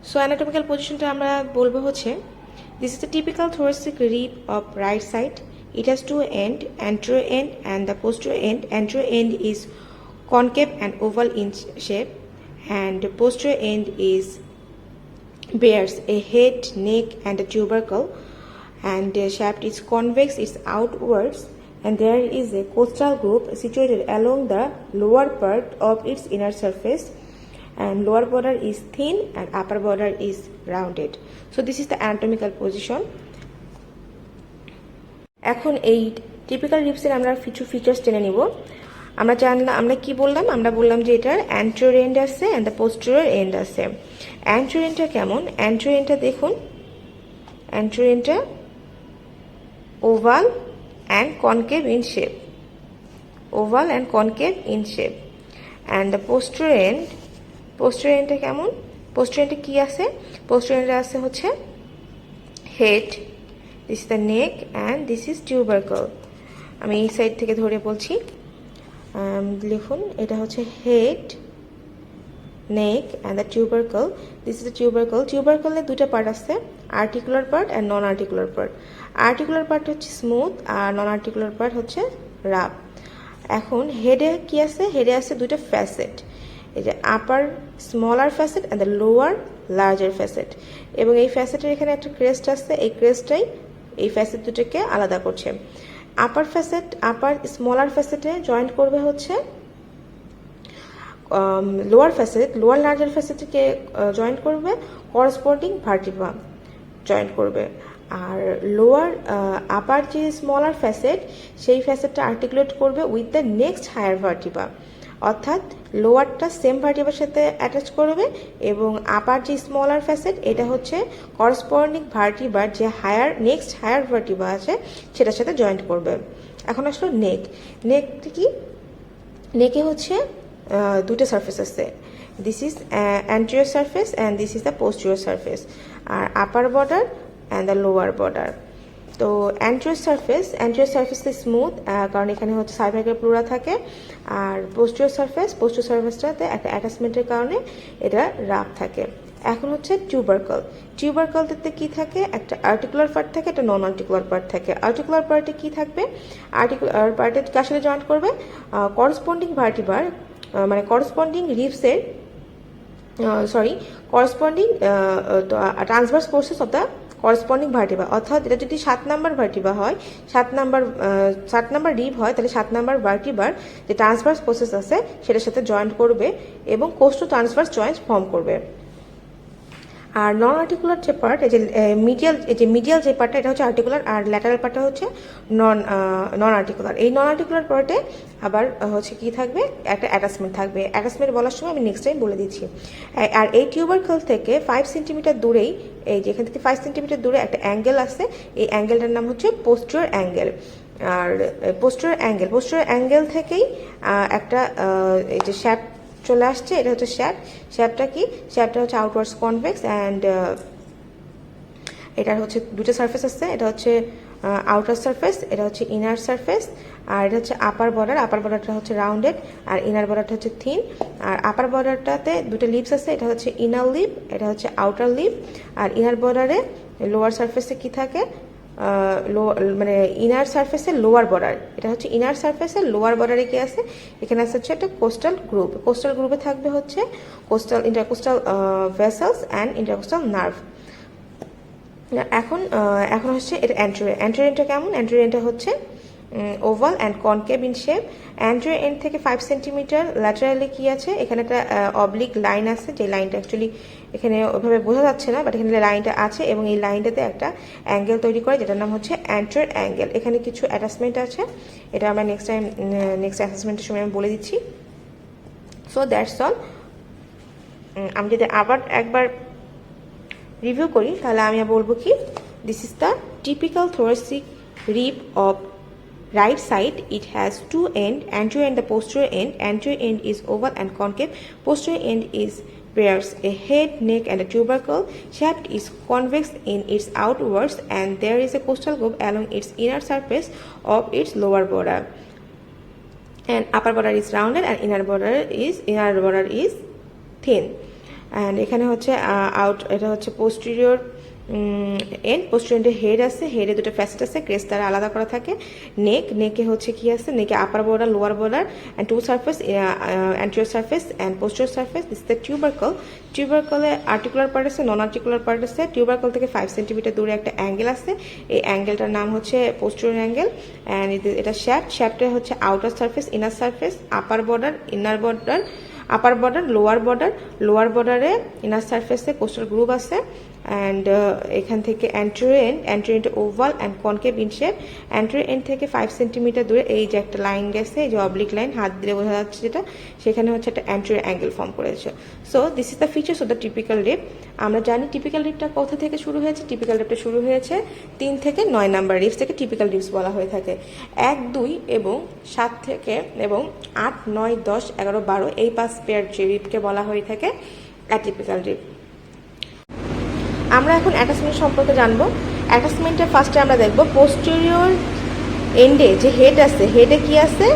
So anatomical পজিশনটা আমরা বলবো হচ্ছে, this is the typical thoracic rib of right side. It has two ends, anterior end and the posterior end. Anterior end is concave and oval in shape, and the posterior end is bears a head, neck and a tubercle, and the shaft is convex, it's outwards, and there is a costal group situated along the lower part of its inner surface, and lower border is thin and upper border is rounded. So this is the anatomical position. এখন এই typical রিবসের আমরা কিছু features জেনে নিব। আমরা কি বললাম? আমরা বললাম যে এটার অ্যান্টেরিয়র এন্ড আছে অ্যান্ড দ্য পোস্টেরিয়র এন্ড আছে। অ্যান্টেরিয়র এন্ডটা কেমন? অ্যান্টেরিয়র এন্ডটা দেখুন, অ্যান্টেরিয়র এন্ডটা oval and concave in shape, oval and concave in shape. And the posterior এন্ডটা কেমন? পোস্টেরিয়র এন্ডে কি আছে? পোস্টেরিয়র এন্ডে আছে হচ্ছে head, this is the neck and this is tubercle. আমি এই সাইড থেকে ধরে বলছি, লিখুন, এটা হচ্ছে head, neck and the tubercle, this is the tubercle. টিউবারকলের দুটো পার্ট আছে, articular part and non articular part. Articular part হচ্ছে স্মুথ আর নন আর্টিকুলার পার্ট হচ্ছে রাফ। এখন হেডে কি আছে? হেডে আছে দুটো ফ্যাসেট, এই যে upper smaller facet and the lower larger facet, এবং এই ফ্যাসেটের এখানে একটা ক্রেস্ট আছে, এই ক্রেস্টটাই এই ফ্যাসেট দুটোকে আলাদা করছে। আপার স্মলার ফ্যাসেটে জয়েন্ট করবে হচ্ছে লোয়ার ফ্যাসেট, লোয়ার লার্জার ফ্যাসেটকে জয়েন্ট করবে করসপন্ডিং ভার্টিব্রা জয়েন্ট করবে। আর আপার যে স্মলার ফ্যাসেট, সেই ফ্যাসেটটা আর্টিকুলেট করবে with the next higher vertebra, অর্থাৎ লোয়ারটা সেম ভার্টিব্রার সাথে অ্যাটাচ করবে, এবং আপার যে স্মলার ফ্যাসেট এটা হচ্ছে করসপন্ডিং ভার্টিব্রার যে নেক্সট হায়ার ভার্টিব্রা আছে সেটার সাথে জয়েন্ট করবে। এখন আসলো নেক। নেকটা কি? নেকে হচ্ছে দুটো সারফেস আছে, this is anterior surface and this is the posterior surface, আর upper border and the lower border. তো অ্যান্টেরিয়র সারফেসটা স্মুথ, কারণ এখানে হচ্ছে সার্ভাইকাল প্লুরা থাকে, আর পোস্টেরিয়র সারফেসটাতে একটা অ্যাটাচমেন্টের কারণে এটা রাফ থাকে। এখন হচ্ছে টিউবারকলতে কি থাকে? একটা আর্টিকুলার পার্ট থাকে, একটা নন আর্টিকুলার পার্ট থাকে। আর্টিকুলার পার্টে কি থাকবে? আর্টিকুলার পার্টে কার সাথে জয়েন্ট করবে? করসপন্ডিং ভার্টিব্রার, মানে করসপন্ডিং রিবসের corresponding transverse processes of the corresponding vertebra, অর্থাৎ এটা যদি 7 নাম্বার ভার্টিব্রা হয়, 7 নাম্বার রিব হয়, তাহলে 7 নাম্বার ভার্টিব্রার যে ট্রান্সভার্স ফোর্সেস আছে সেটার সাথে জয়েন্ট করবে এবং কোস্টো ট্রান্সভার্স জয়েন্ট ফর্ম করবে। আর নন আর্টিকুলার যে পার্ট, এই যে মিডিয়াল যে পার্টটা, এটা হচ্ছে আর্টিকুলার, আর ল্যাটারাল পার্টটা হচ্ছে নন আর্টিকুলার। এই নন আর্টিকুলার পার্টে আবার হচ্ছে কি থাকবে? একটা অ্যাটাচমেন্ট থাকবে। অ্যাটাচমেন্ট বলার সময় আমি নেক্সট টাইম বলে দিচ্ছি। আর এই টিউবারকল থেকে 5 সেন্টিমিটার দূরেই, এই যে এখান থেকে 5 সেন্টিমিটার দূরে একটা অ্যাঙ্গেল আছে, এই অ্যাঙ্গেলটার নাম হচ্ছে পোস্টেরিয়র অ্যাঙ্গেল। আর পোস্টেরিয়র অ্যাঙ্গেল থেকেই একটা এই যে শ্যাফট চলে আসছে, এটা হচ্ছে শ্যাফটটা কি? শ্যাফটটা হচ্ছে আউটওয়ার্ডস কনভেক্স অ্যান্ড এটার হচ্ছে দুটো সারফেস আছে, এটা হচ্ছে আউটার সারফেস, এটা হচ্ছে ইনার সারফেস, আর এটা হচ্ছে আপার বর্ডারটা হচ্ছে রাউন্ডেড, আর ইনার বর্ডারটা হচ্ছে থিন। আর আপার বর্ডারটাতে দুটো লিপস আছে, এটা হচ্ছে ইনার লিপ, এটা হচ্ছে আউটার লিপ। আর ইনার বর্ডারে লোয়ার সারফেসে কি থাকে? মানে ইনার সারফেসের লোয়ার বর্ডার, এটা হচ্ছে ইনার সারফেসের লোয়ার বর্ডারে কি আছে? এখানে আছে হচ্ছে একটা কোস্টাল গ্রুপে থাকবে হচ্ছে intercostal vessels and intercostal nerve. এখন হচ্ছে এটা অ্যান্টেরিয়রটা কেমন? অ্যান্টেরিয়রটা হচ্ছে oval and concave in shape. Anterior end থেকে 5 সেন্টিমিটার ল্যাটারালি কি আছে? এখানে একটা অবলিক লাইন আছে, যে লাইনটা অ্যাকচুয়ালি এখানে ওইভাবে বোঝা যাচ্ছে না, বাট এখানে লাইনটা আছে, এবং এই লাইনটাতে একটা অ্যাঙ্গেল তৈরি করে, যেটার নাম হচ্ছে অ্যান্টেরিয়র অ্যাঙ্গেল। এখানে কিছু অ্যাটাচমেন্ট আছে, এটা আমরা নেক্সট অ্যাটাচমেন্টের সময় আমি বলে দিচ্ছি। So that's all. আমি যদি আবার একবার রিভিউ করি, তাহলে আমি বলবো কি, this is the typical thoracic rib of right side. It has two ends, anterior and the posterior end. Anterior end is oval and concave, posterior end is bears a head, neck and a tubercle. Shaft is convex in its outwards, and there is a costal groove along its inner surface of its lower border, and upper border is rounded and inner border is thin. And এখানে হচ্ছে এটা হচ্ছে posterior and, posterior head আছে, হেডে দুটো facet আছে, crest দ্বারা আলাদা করা থাকে। নেকে হচ্ছে কি আছে, নেকে upper border, lower border and two surface, anterior surface and posterior surface. This is the tubercle. টিউবারকলে আর্টিকুলার পার্ট আছে, নন আর্টিকুলার পার্ট আছে। টিউবারকল থেকে 5 সেন্টিমিটার দূরে একটা অ্যাঙ্গেল আছে, এই অ্যাঙ্গেলটার নাম হচ্ছে পোস্টেরিয়র অ্যাঙ্গেল। অ্যান্ড এটা শ্যাফটে হচ্ছে outer surface, inner surface, upper border, inner border, আপার বর্ডার, লোয়ার বর্ডারে ইনার সারফেসে কোস্টাল গ্রুভ আছে। অ্যান্ড এখান থেকে anterior oval and concave in shape. Anterior থেকে 5 সেন্টিমিটার দূরে এই যে একটা লাইন গেছে, এই যে অবলিক লাইন, হাত দিলে বোঝা যাচ্ছে যেটা, সেখানে হচ্ছে একটা অ্যান্টেরিয়র অ্যাঙ্গেল ফর্ম করেছে। So this is the features of the typical rib. আমরা জানি টিপিক্যাল রিপটা কোথা থেকে শুরু হয়েছে। টিপিক্যাল রিপটা শুরু হয়েছে 3 থেকে 9 নাম্বার রিপস থেকে টিপিক্যাল রিপস বলা হয়ে থাকে। 1, 2 এবং 7 থেকে এবং 8, 9, 10, 11, 12 এই 5 পেয়ার যে রিপকে বলা হয়ে থাকে অ্যাটিপিক্যাল রিপ। আমরা এখন অ্যাটাচমেন্ট সম্পর্কে জানবো। অ্যাটাচমেন্টের ফার্স্টে আমরা দেখব পোস্টেরিয়র এন্ডে যে হেড আছে, হেডে কি আছে,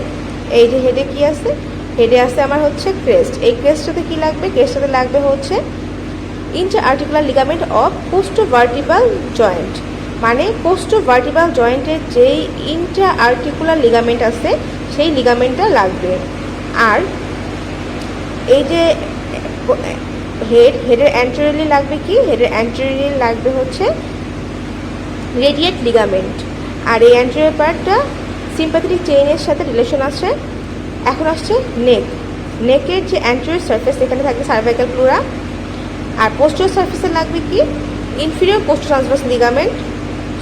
এই যে হেডে কি আছে, হেডে আছে আমার হচ্ছে ক্রেস্ট। এই ক্রেস্টটাতে কি লাগবে, ক্রেস্টটাতে লাগবে হচ্ছে inter articular ligament of costovertebral joint, মানে পোস্টোভার্টিবাল জয়েন্টের যেই ইন্টার আর্টিকুলার লিগামেন্ট আছে সেই লিগামেন্টটা লাগবে। আর এই যে হেডের অ্যান্টেরিয়রলি লাগবে কি, হেডের অ্যান্টেরিয়রলি লাগবে হচ্ছে রেডিয়েট লিগামেন্ট। আর এই অ্যান্টেরিয়র পার্টটা সিম্প্যাথেটিক চেইনের সাথে রিলেশন আছে। এখন আসছে নেকের যে অ্যান্টেরিয়র সারফেস, এখানে থাকবে সার্ভাইকাল প্লুরা। আর পোস্টেরিয়র সারফেসে লাগবে কি, inferior costo transverse ligament.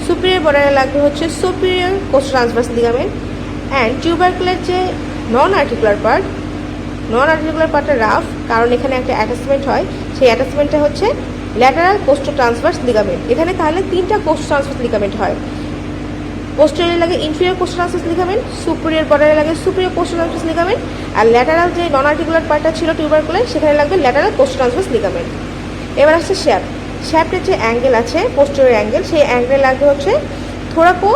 Superior বর্ডারে লাগবে হচ্ছে superior costo transverse ligament. And tubercular যে নন আর্টিকুলার পার্টটা রাফ, কারণ এখানে একটা অ্যাটাচমেন্ট হয়, সেই অ্যাটাচমেন্টটা হচ্ছে ল্যাটারাল কোস্টো ট্রান্সভার্স লিগামেন্ট। এখানে তাহলে 3টা কোস্টো ট্রান্সভার্স লিগামেন্ট হয়। পোস্টেরিয়র লাগে inferior costo transverse ligament, superior বর্ডারে লাগে সুপিরিয়র কোস্টো ট্রান্সভার্স লিগামেন্ট, আর ল্যাটারাল যে নন আর্টিকুলার পার্টটা ছিল টিউবারকুলার, সেখানে লাগবে ল্যাটারাল কোস্টো ট্রান্সভার্স লিগামেন্ট। এবার আসছে শ্যাফটের যে অ্যাঙ্গেল আছে, পোস্টেরিয়র অ্যাঙ্গেল, সেই অ্যাঙ্গেলে লাগবে হচ্ছে থোরাকো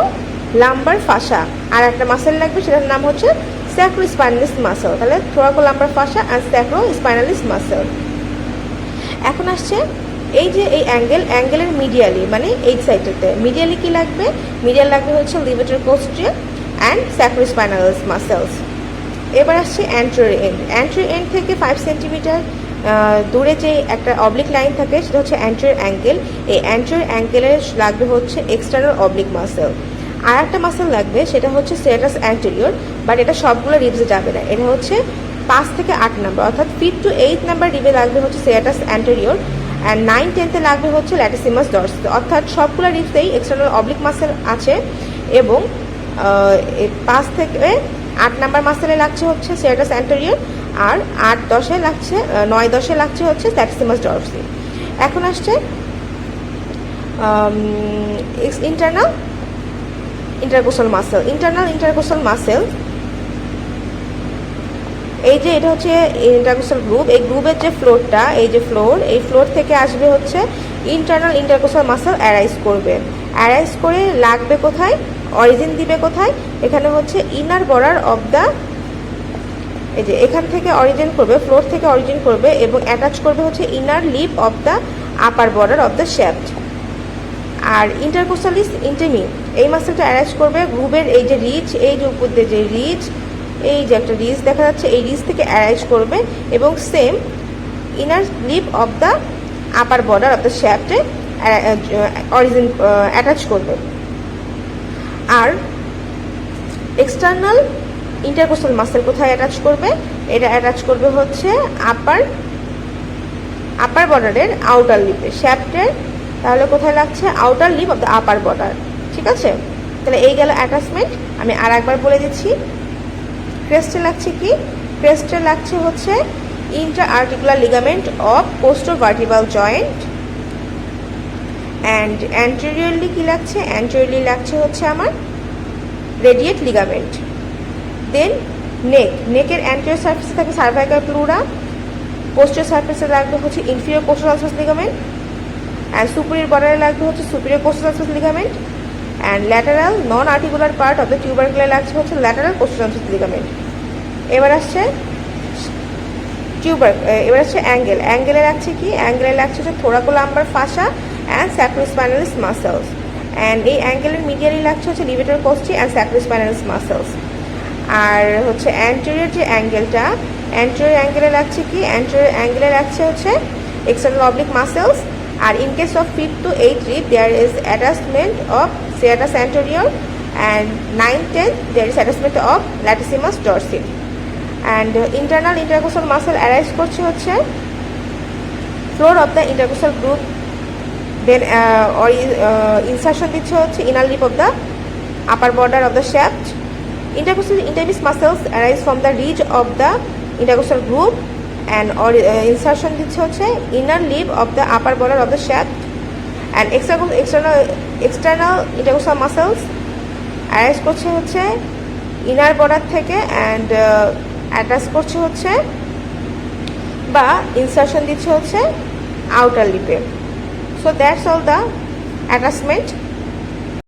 লাম্বার ফাসা। আর একটা মাসেল লাগবে, সেটার নাম হচ্ছে স্যাক্রোস্পাইনালিস মাসেল। তাহলে থোরাকো লাম্বার ফাসা আর স্যাক্রোস্পাইনালিস মাসেল। এখন আসছে এই যে এই অ্যাঙ্গেলের মিডিয়ালি, মানে এই সাইডটাতে মিডিয়ালি কি লাগবে, মিডিয়াল লাগবে হচ্ছে লিভেটর কোস্টিয়াল অ্যান্ড স্যাক্রোস্পাইনালিস মাসেলস। এবার আসছে অ্যান্টেরিয়র এন্ড থেকে 5 সেন্টিমিটার দূরে যে একটা অবলিক লাইন থাকে, সেটা হচ্ছে অ্যান্টেরিয়র অ্যাঙ্গেল। এই অ্যান্টেরিয়র অ্যাঙ্গেলের লাগবে হচ্ছে এক্সটার্নাল অবলিক মাসেল। আর একটা মাসেল লাগবে, সেটা হচ্ছে সেরাটাস অ্যান্টেরিয়র, বাট এটা সবগুলো রিবসে যাবে না, এটা হচ্ছে 5 থেকে 8 নাম্বার, অর্থাৎ 5 to 8 নাম্বার রিবে লাগবে হচ্ছে সেরাটাস অ্যান্টেরিয়র। অ্যান্ড 9, 10-তে লাগবে হচ্ছে ল্যাটিসিমাস ডরসাল। অর্থাৎ সবগুলো রিবসেই এক্সটার্নাল অবলিক মাসেল আছে এবং 5 থেকে 8 নাম্বার মাসেলে লাগছে হচ্ছে সেরাটাস অ্যান্টেরিয়র, আর 8-10-এ লাগছে 9-10-এ লাগছে হচ্ছে ল্যাটিসিমাস ডরসাল। এখন আসছে ইন্টারকোস্টাল মাসেল। এই যে এটা হচ্ছে ইন্টারকোস্টাল গ্রুপ, এই গ্রুপের যে ফ্লোরটা, এই যে এই ফ্লোর থেকে আসবে হচ্ছে ইন্টারনাল ইন্টারকোস্টাল মাসেল অ্যারাইজ করে লাগবে কোথায়, অরিজিন দিবে কোথায়, এখানে হচ্ছে ইনার বর্ডার অফ দ্য, এই যে এখান থেকে অরিজিন করবে, ফ্লোর থেকে অরিজিন করবে এবং অ্যাটাচ করবে হচ্ছে inner lip of the upper border of the shaft. আর ইন্টারকোস্টালিস ইন্টেমি, এই মাসেলটা অ্যারেঞ্জ করবে গ্রুপের এই যে রিচ, এই যে উপর দিয়ে যে রিচ, এই যে একটা রিচ দেখা যাচ্ছে, এই রিচ থেকে অ্যারেঞ্জ করবে এবং same inner lip of the upper border of the শ্যাফটে অরিজিন অ্যাটাচ করবে। আর এক্সটার্নাল ইন্টারকোস্টাল মাসেল কোথায় অ্যাটাচ করবে, এটা অ্যাটাচ করবে হচ্ছে আপার বর্ডারের আউটার লিপে, শ্যাফটের তাহলে কোথায় লাগছে, outer lip of the upper border. ঠিক আছে, তাহলে এই গেল অ্যাটাচমেন্ট। আমি আর একবার বলে দিচ্ছি, ক্রেস্টে লাগছে কি, ক্রেস্টে লাগছে হচ্ছে inter articular ligament of costovertebral joint. And anteriorly কি লাগছে, অ্যান্টেরিয়রলি লাগছে হচ্ছে আমার রেডিয়েট লিগামেন্ট। দেন নেকের অ্যান্টেরিয়র সারফেসে থাকে সার্ভাইকাল প্লুরা, পোস্টেরিয়র সারফেসে লাগবে হচ্ছে inferior costo transverse ligament, and superior বর্ডারে লাগবে হচ্ছে superior costo transverse ligament. And lateral non articular part of the tubercular লাগছে হচ্ছে ল্যাটারাল কোস্টো ট্রান্সভার্স লিগামেন্ট। এবার আসছে টিউবার এবার হচ্ছে অ্যাঙ্গেলে লাগছে কি, অ্যাঙ্গেলে লাগছে হচ্ছে thoracolumbar fascia and sacrospinalis muscles, and এই অ্যাঙ্গেলের মিডিয়ালি লাগছে হচ্ছে লিভেটর কোস্টি অ্যান্ড স্যাক্রোস্পাইনালিস মাসেলস। আর হচ্ছে অ্যান্টেরিয়র যে অ্যাঙ্গেলটা, অ্যান্টেরিয়র অ্যাঙ্গেলে লাগছে কি, অ্যান্টেরিয়র অ্যাঙ্গেলে লাগছে হচ্ছে এক্সটার্নাল অবলিক মাসেলস। আর in case of 5th to 8th rib there is attachment of serratus anterior, and 9th 10th there is attachment of latissimus dorsi. And internal intercostal muscle arise করছে হচ্ছে floor of the intercostal group, then or insertion দিচ্ছে হচ্ছে inner lip of the upper border of the shaft. Intercostal intervis muscles arise from the ridge of the intercostal group, and or insertion দিচ্ছে হচ্ছে inner lip of the upper border of the shaft. And external intercostal muscles arise করছে হচ্ছে inner border থেকে, and attach করছে হচ্ছে বা insertion দিচ্ছে হচ্ছে আউটার লিপে। So that's all the attachment